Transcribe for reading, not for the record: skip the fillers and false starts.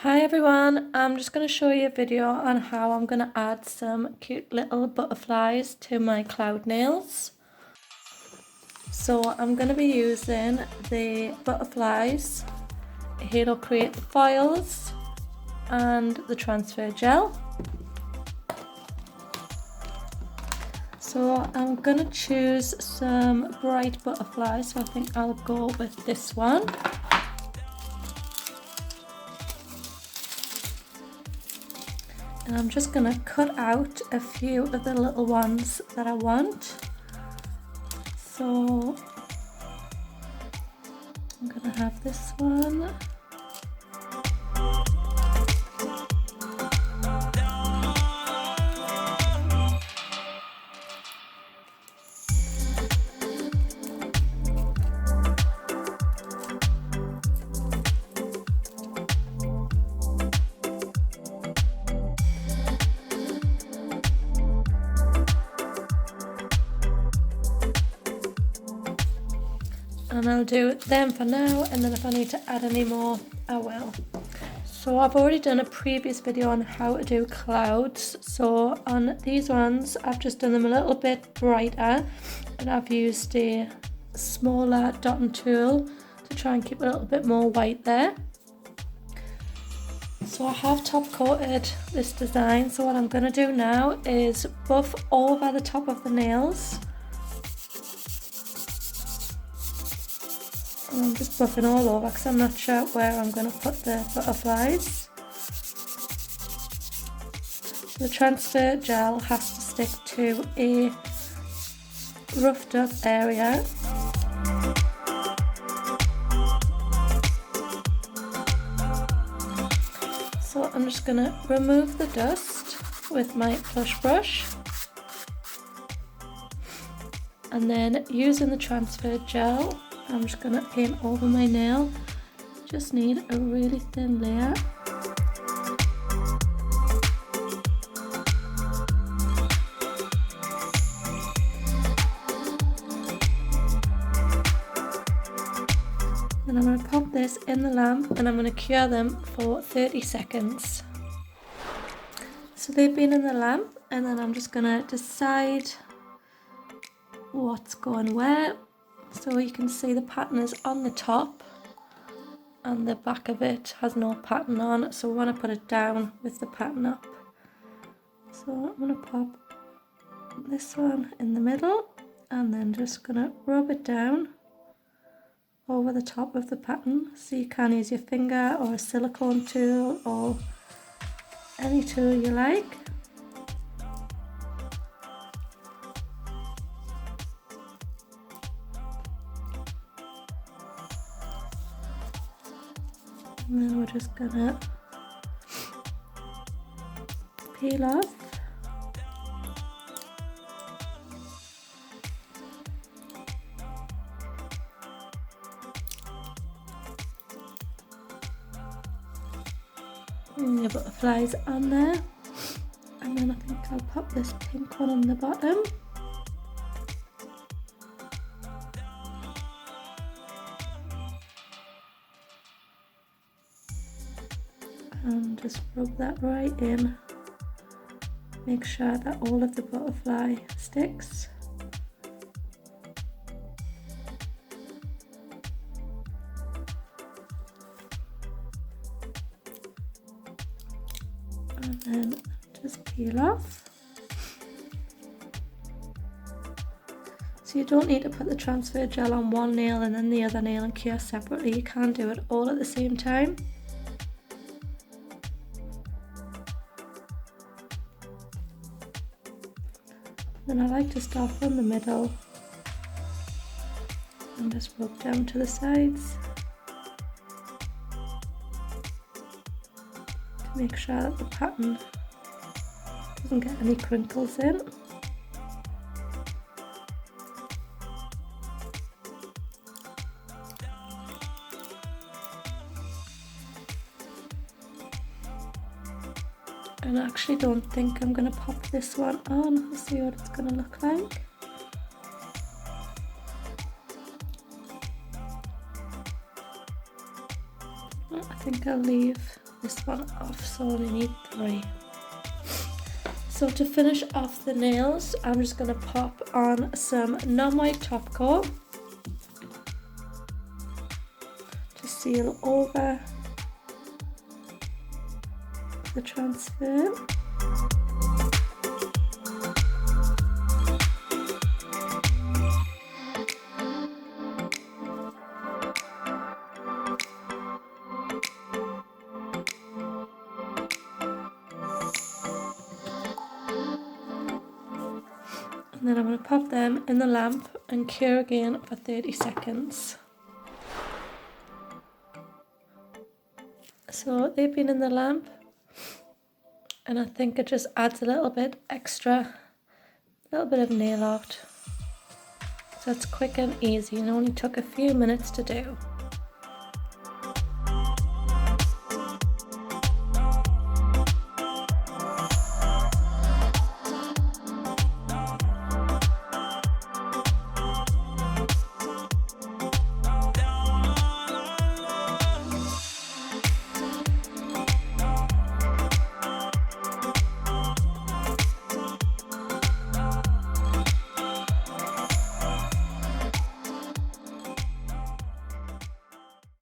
Hi everyone, I'm just going to show you a video on how I'm going to add some cute little butterflies to my cloud nails. So I'm going to be using the butterflies, Halo Create foils and the transfer gel. So I'm going to choose some bright butterflies, so I think I'll go with this one. And I'm just going to cut out a few of the little ones that I want. So I'm going to have this one. And I'll do them for now, and then if I need to add any more, I will. So I've already done a previous video on how to do clouds. So on these ones, I've just done them a little bit brighter, and I've used a smaller dotting tool to try and keep a little bit more white there. So I have top coated this design. So what I'm going to do now is buff over the top of the nails. And I'm just buffing all over because I'm not sure where I'm going to put the butterflies. The transfer gel has to stick to a roughed up area. So I'm just going to remove the dust with my plush brush. And then using the transfer gel, I'm just going to paint over my nail. Just need a really thin layer. Then I'm going to pop this in the lamp and I'm going to cure them for 30 seconds. So they've been in the lamp, and then I'm just going to decide what's going where. So you can see the pattern is on the top and the back of it has no pattern on, so we want to put it down with the pattern up. So I'm going to pop this one in the middle and then just going to rub it down over the top of the pattern. So you can use your finger or a silicone tool or any tool you like. And then we're just gonna peel off. And your butterflies on there. And then I think I'll pop this pink one on the bottom. And just rub that right in. Make sure that all of the butterfly sticks. And then just peel off. So you don't need to put the transfer gel on one nail and then the other nail and cure separately. You can do it all at the same time. Then I like to start from the middle and just rub down to the sides to make sure that the pattern doesn't get any crinkles in. And I actually don't think I'm going to pop this one on. We'll see what it's going to look like. I think I'll leave this one off, so I only need 3. So to finish off the nails, I'm just going to pop on some non-white top coat to seal over the transfer. And then I'm going to pop them in the lamp and cure again for 30 seconds. So they've been in the lamp, and I think it just adds a little bit extra, a little bit of nail art. So it's quick and easy and only took a few minutes to do.